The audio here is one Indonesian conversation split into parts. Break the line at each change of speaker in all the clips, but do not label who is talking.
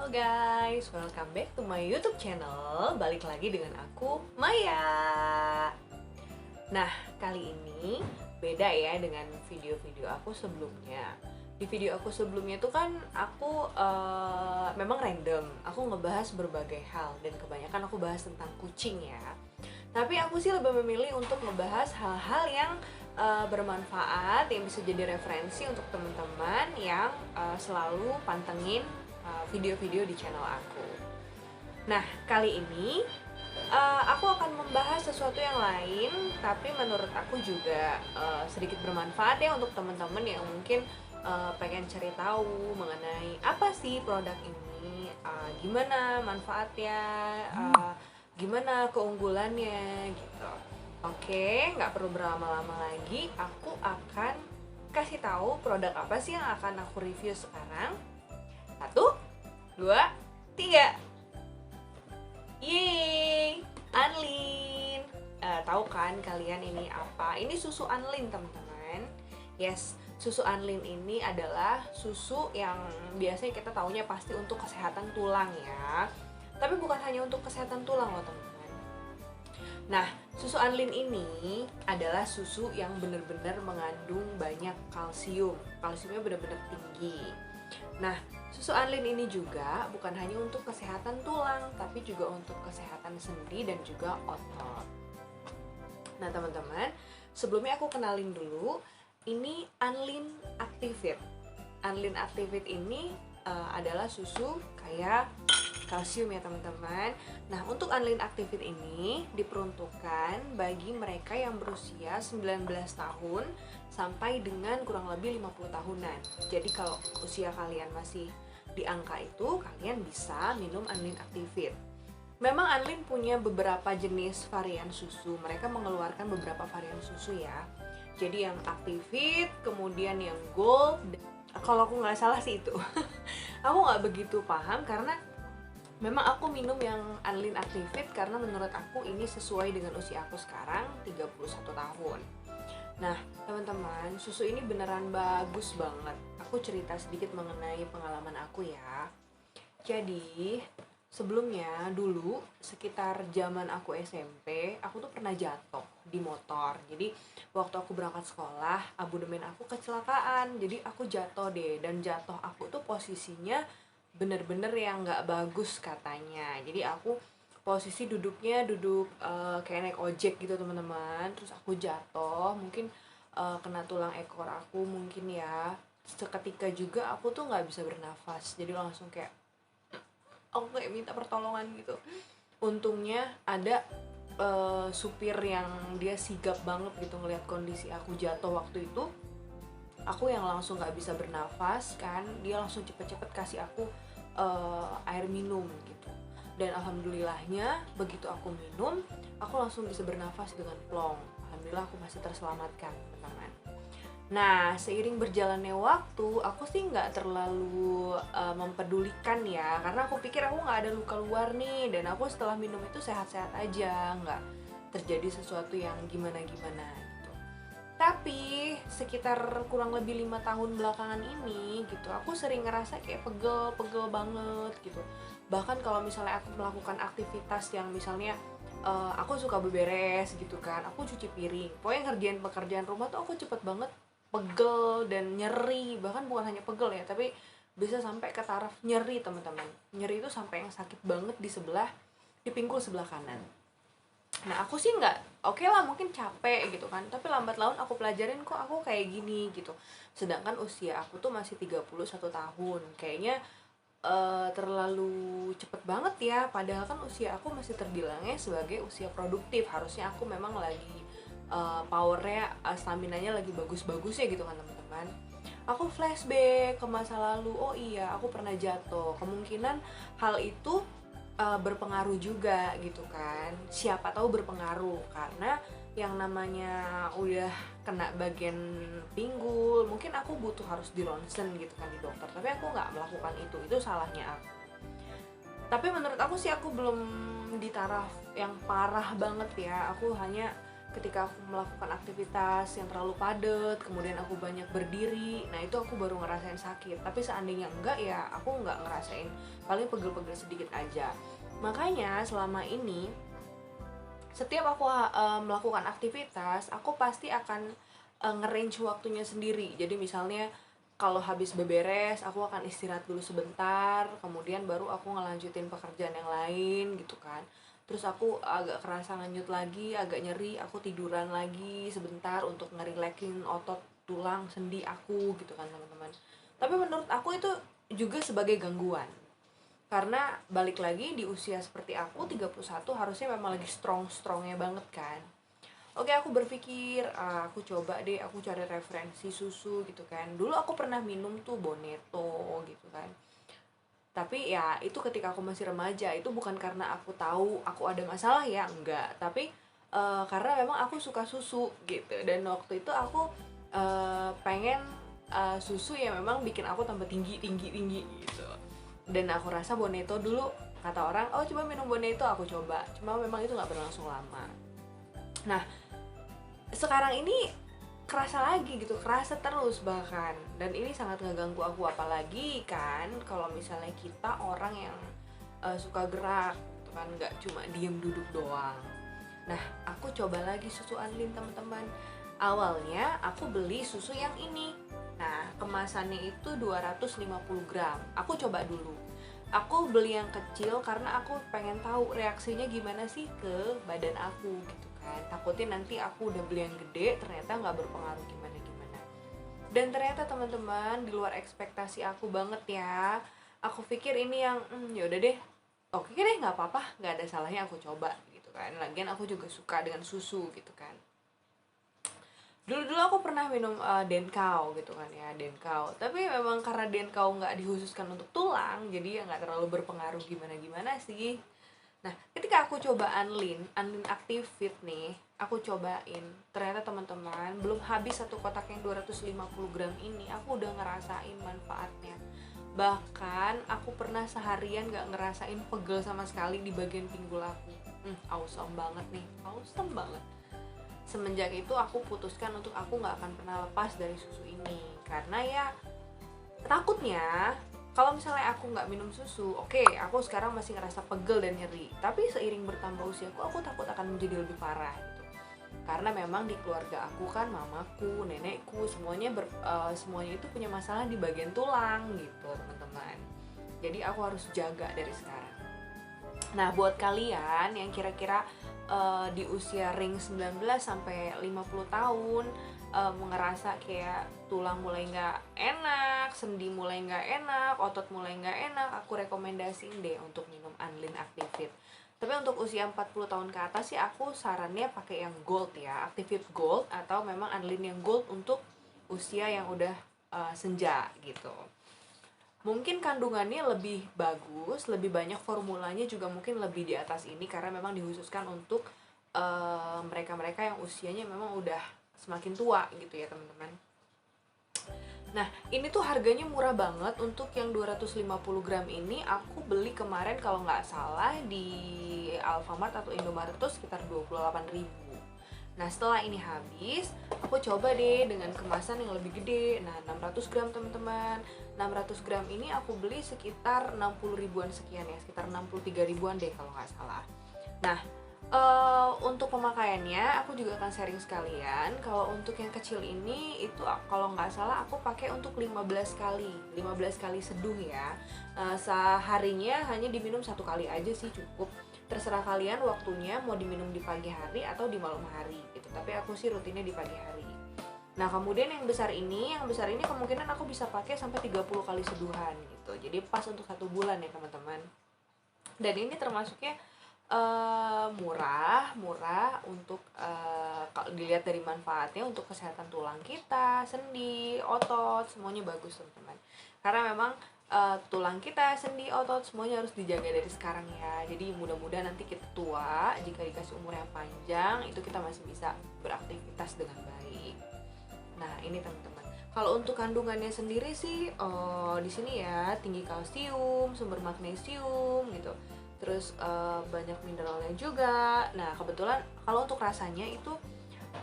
Halo guys, welcome back to my YouTube channel. Balik lagi dengan aku, Maya. Nah, kali ini beda ya dengan video-video aku sebelumnya. Di video aku sebelumnya tuh kan aku memang random. Aku ngebahas berbagai hal dan kebanyakan aku bahas tentang kucing ya. Tapi aku sih lebih memilih untuk ngebahas hal-hal yang bermanfaat, yang bisa jadi referensi untuk teman-teman yang selalu pantengin video-video di channel aku. Nah, kali ini aku akan membahas sesuatu yang lain, tapi menurut aku juga sedikit bermanfaat ya untuk teman-teman yang mungkin pengen cari tahu mengenai apa sih produk ini, gimana manfaatnya, gimana keunggulannya gitu. Oke, nggak perlu berlama-lama lagi, aku akan kasih tahu produk apa sih yang akan aku review sekarang. 1, 2, 3. Yeay, Anlin. Tahu kan kalian ini apa? Ini susu Anlin, teman-teman. Yes, susu Anlin ini adalah susu yang biasanya kita taunya pasti untuk kesehatan tulang ya. Tapi bukan hanya untuk kesehatan tulang loh, teman-teman. Nah, susu Anlin ini adalah susu yang benar-benar mengandung banyak kalsium. Kalsiumnya benar-benar tinggi. Nah, susu Anlin ini juga bukan hanya untuk kesehatan tulang, tapi juga untuk kesehatan sendi dan juga otot. Nah, teman-teman, sebelumnya aku kenalin dulu, ini Anlin Activit. Anlin Activit ini adalah susu kaya kalsium ya teman-teman. Nah, untuk Anlin Activit ini diperuntukkan bagi mereka yang berusia 19 tahun sampai dengan kurang lebih 50 tahunan. Jadi kalau usia kalian masih di angka itu, kalian bisa minum Anlin Activit. Memang Anlin punya beberapa jenis varian susu. Mereka mengeluarkan beberapa varian susu ya. Jadi yang Activit, kemudian yang Gold. Kalau aku nggak salah sih itu. Aku nggak begitu paham karena memang aku minum yang Anlin Activit karena menurut aku ini sesuai dengan usia aku sekarang, 31 tahun. Nah, teman-teman, susu ini beneran bagus banget. Aku cerita sedikit mengenai pengalaman aku ya. Jadi, sebelumnya dulu sekitar zaman aku SMP, aku tuh pernah jatuh di motor. Jadi, waktu aku berangkat sekolah, abonemen aku kecelakaan. Jadi, aku jatuh deh, dan jatuh aku tuh posisinya bener-bener yang nggak bagus katanya. Jadi aku posisi duduknya duduk kayak naik ojek gitu teman-teman. Terus aku jatuh, mungkin kena tulang ekor aku mungkin ya. Seketika juga aku tuh nggak bisa bernafas. Jadi langsung kayak aku kayak minta pertolongan gitu. Untungnya ada supir yang dia sigap banget gitu ngelihat kondisi aku jatuh waktu itu. Aku yang langsung nggak bisa bernafas kan, dia langsung cepet-cepet kasih aku air minum gitu. Dan alhamdulillahnya begitu aku minum, aku langsung bisa bernafas dengan plong. Alhamdulillah aku masih terselamatkan, teman-teman. Nah, seiring berjalannya waktu, aku sih nggak terlalu mempedulikan ya, karena aku pikir aku nggak ada luka luar nih, dan aku setelah minum itu sehat-sehat aja, nggak terjadi sesuatu yang gimana-gimana. Tapi sekitar kurang lebih 5 tahun belakangan ini gitu, aku sering ngerasa kayak pegel banget gitu. Bahkan kalau misalnya aku melakukan aktivitas yang misalnya aku suka beberes gitu kan, aku cuci piring, pokoknya ngerjain pekerjaan rumah tuh aku cepet banget pegel dan nyeri. Bahkan bukan hanya pegel ya, tapi bisa sampai ke taraf nyeri, teman-teman. Nyeri itu sampai yang sakit banget di pinggul sebelah kanan. Nah, aku sih nggak, oke lah mungkin capek gitu kan, tapi lambat laun aku pelajarin kok aku kayak gini gitu. Sedangkan usia aku tuh masih 31 tahun. Kayaknya terlalu cepet banget ya, padahal kan usia aku masih terbilangnya sebagai usia produktif. Harusnya aku memang lagi powernya, staminanya lagi bagus-bagusnya gitu kan teman-teman. Aku flashback ke masa lalu, oh iya aku pernah jatuh. Kemungkinan hal itu berpengaruh juga gitu kan. Siapa tahu berpengaruh karena yang namanya udah kena bagian pinggul, mungkin aku butuh harus di ronsen gitu kan di dokter. Tapi aku nggak melakukan itu salahnya aku. Tapi menurut aku sih aku belum di taraf yang parah banget ya. Aku hanya ketika aku melakukan aktivitas yang terlalu padat, kemudian aku banyak berdiri, nah itu aku baru ngerasain sakit. Tapi seandainya enggak, ya aku nggak ngerasain, paling pegel-pegel sedikit aja. Makanya selama ini setiap aku melakukan aktivitas, aku pasti akan nge-range waktunya sendiri. Jadi misalnya kalau habis beberes, aku akan istirahat dulu sebentar, kemudian baru aku ngelanjutin pekerjaan yang lain gitu kan. Terus aku agak kerasa ngenyut lagi, agak nyeri, aku tiduran lagi sebentar untuk ngerileksin otot tulang sendi aku gitu kan teman-teman. Tapi menurut aku itu juga sebagai gangguan. Karena balik lagi di usia seperti aku 31 harusnya memang lagi strong-strongnya banget kan. Oke, aku berpikir aku coba deh, aku cari referensi susu gitu kan. Dulu aku pernah minum tuh Boneto gitu kan. Tapi ya itu ketika aku masih remaja, itu bukan karena aku tahu aku ada masalah ya, enggak. Tapi karena memang aku suka susu gitu. Dan waktu itu aku pengen susu yang memang bikin aku tambah tinggi gitu. Dan aku rasa Boneto dulu, kata orang, oh coba minum Boneto, aku coba. Cuma memang itu nggak berlangsung lama. Nah, sekarang ini kerasa lagi gitu, kerasa terus bahkan. Dan ini sangat ngeganggu aku, apalagi kan kalau misalnya kita orang yang suka gerak gitu kan, nggak cuma diem duduk doang. Nah, aku coba lagi susu Anlin teman-teman. Awalnya aku beli susu yang ini. Nah, kemasannya itu 250 gram. Aku coba dulu. Aku beli yang kecil karena aku pengen tahu reaksinya gimana sih ke badan aku gitu kan. Takutnya nanti aku udah beli yang gede, ternyata nggak berpengaruh gimana-gimana. Dan ternyata teman-teman, di luar ekspektasi aku banget ya. Aku pikir ini yang, yaudah deh, oke deh, nggak apa-apa, nggak ada salahnya aku coba gitu kan. Lagian aku juga suka dengan susu gitu kan. Dulu aku pernah minum Denkau gitu kan ya, Denkau. Tapi memang karena Denkau nggak dikhususkan untuk tulang, jadi ya nggak terlalu berpengaruh gimana-gimana sih. Nah, ketika aku coba Anlin Active Fit nih, aku cobain. Ternyata teman-teman, belum habis satu kotak yang 250 gram ini, aku udah ngerasain manfaatnya. Bahkan aku pernah seharian nggak ngerasain pegel sama sekali di bagian pinggul aku. Awesome banget nih, awesome banget. Semenjak itu aku putuskan untuk aku nggak akan pernah lepas dari susu ini, karena ya takutnya kalau misalnya aku nggak minum susu, oke, aku sekarang masih ngerasa pegel dan nyeri, tapi seiring bertambah usiaku, aku takut akan menjadi lebih parah gitu. Karena memang di keluarga aku kan, mamaku, nenekku, semuanya itu punya masalah di bagian tulang gitu teman-teman. Jadi aku harus jaga dari sekarang. Nah, buat kalian yang kira-kira di usia ring 19 sampai 50 tahun ngerasa kayak tulang mulai nggak enak, sendi mulai nggak enak, otot mulai nggak enak, aku rekomendasiin deh untuk minum Anlin Active Fit. Tapi untuk usia 40 tahun ke atas sih aku sarannya pakai yang gold ya, Active Fit Gold, atau memang Anlin yang gold untuk usia yang udah senja gitu. Mungkin kandungannya lebih bagus, lebih banyak, formulanya juga mungkin lebih di atas ini karena memang dikhususkan untuk mereka-mereka yang usianya memang udah semakin tua gitu ya teman-teman. Nah, ini tuh harganya murah banget. Untuk yang 250 gram ini aku beli kemarin kalau nggak salah di Alfamart atau Indomaret tuh sekitar 28.000. Nah, setelah ini habis, aku coba deh dengan kemasan yang lebih gede. Nah, 600 gram teman-teman. 600 gram ini aku beli sekitar 60 ribuan sekian ya, sekitar 63 ribuan deh kalau nggak salah. Nah, untuk pemakaiannya aku juga akan sharing sekalian. Kalau untuk yang kecil ini itu kalau nggak salah aku pakai untuk 15 kali seduh ya. Seharinya hanya diminum 1 kali aja sih cukup. Terserah kalian waktunya mau diminum di pagi hari atau di malam hari gitu. Tapi aku sih rutinnya di pagi hari. Nah, kemudian yang besar ini kemungkinan aku bisa pakai sampai 30 kali seduhan gitu. Jadi pas untuk 1 bulan ya teman-teman. Dan ini termasuknya murah untuk kalau dilihat dari manfaatnya untuk kesehatan tulang kita, sendi, otot, semuanya bagus teman-teman. Karena memang tulang kita, sendi, otot semuanya harus dijaga dari sekarang ya. Jadi mudah-mudahan nanti kita tua, jika dikasih umur yang panjang, itu kita masih bisa beraktivitas dengan baik. Nah, ini teman-teman. Kalau untuk kandungannya sendiri sih di sini ya tinggi kalsium, sumber magnesium gitu. Terus banyak mineralnya juga. Nah, kebetulan kalau untuk rasanya itu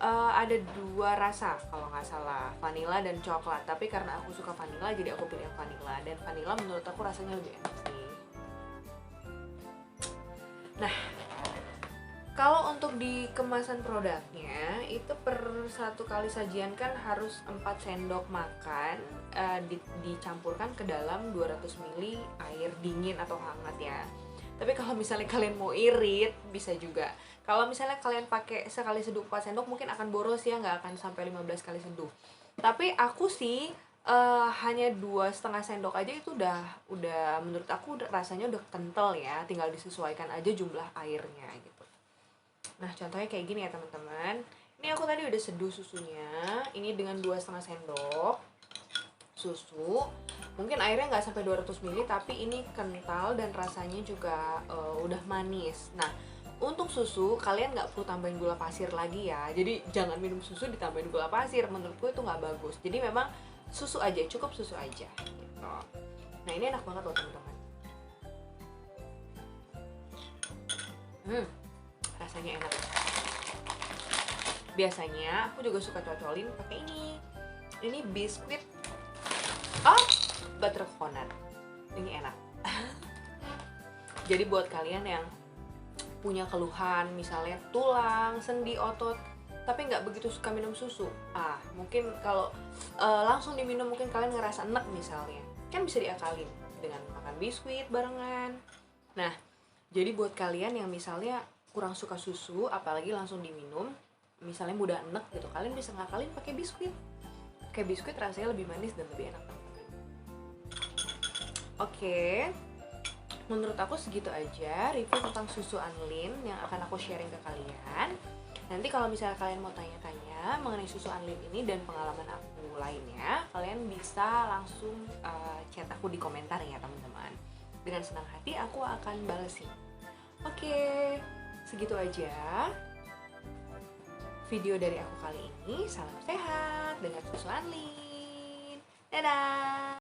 ada 2 rasa kalau nggak salah, vanilla dan coklat. Tapi karena aku suka vanilla, jadi aku pilih yang vanilla. Dan vanilla menurut aku rasanya lebih enak sih. Nah, kalau untuk di kemasan produknya itu per 1 kali sajian kan harus 4 sendok makan, dicampurkan ke dalam 200 ml air dingin atau hangat ya. Tapi kalau misalnya kalian mau irit bisa juga. Kalau misalnya kalian pakai sekali seduh 4 sendok mungkin akan boros ya, nggak akan sampai 15 kali seduh. Tapi aku sih hanya 2,5 sendok aja itu udah menurut aku rasanya udah kental ya, tinggal disesuaikan aja jumlah airnya gitu. Nah, contohnya kayak gini ya teman-teman. Ini aku tadi udah seduh susunya. Ini dengan 2,5 sendok susu. Mungkin airnya nggak sampai 200 ml, tapi ini kental dan rasanya juga udah manis. Nah, untuk susu kalian nggak perlu tambahin gula pasir lagi ya. Jadi jangan minum susu ditambahin gula pasir. Menurutku itu nggak bagus. Jadi memang susu aja, cukup susu aja gitu. Nah, ini enak banget loh teman-teman. Rasanya enak. Biasanya aku juga suka cocolin pakai ini. Ini biskuit butter coconut. Ini enak. Jadi buat kalian yang punya keluhan misalnya tulang, sendi, otot, tapi nggak begitu suka minum susu, mungkin kalau langsung diminum mungkin kalian ngerasa enek misalnya, kan bisa diakalin dengan makan biskuit barengan. Nah, jadi buat kalian yang misalnya kurang suka susu, apalagi langsung diminum, misalnya mudah enek gitu, kalian bisa ngakalin pakai biskuit. Kayak biskuit rasanya lebih manis dan lebih enak. Oke, menurut aku segitu aja review tentang susu Anlin yang akan aku sharing ke kalian. Nanti kalau misalnya kalian mau tanya-tanya mengenai susu Anlin ini dan pengalaman aku lainnya, kalian bisa langsung chat aku di komentar ya teman-teman. Dengan senang hati aku akan balesin. Oke, segitu aja video dari aku kali ini. Salam sehat dengan susu Anlin. Dadah!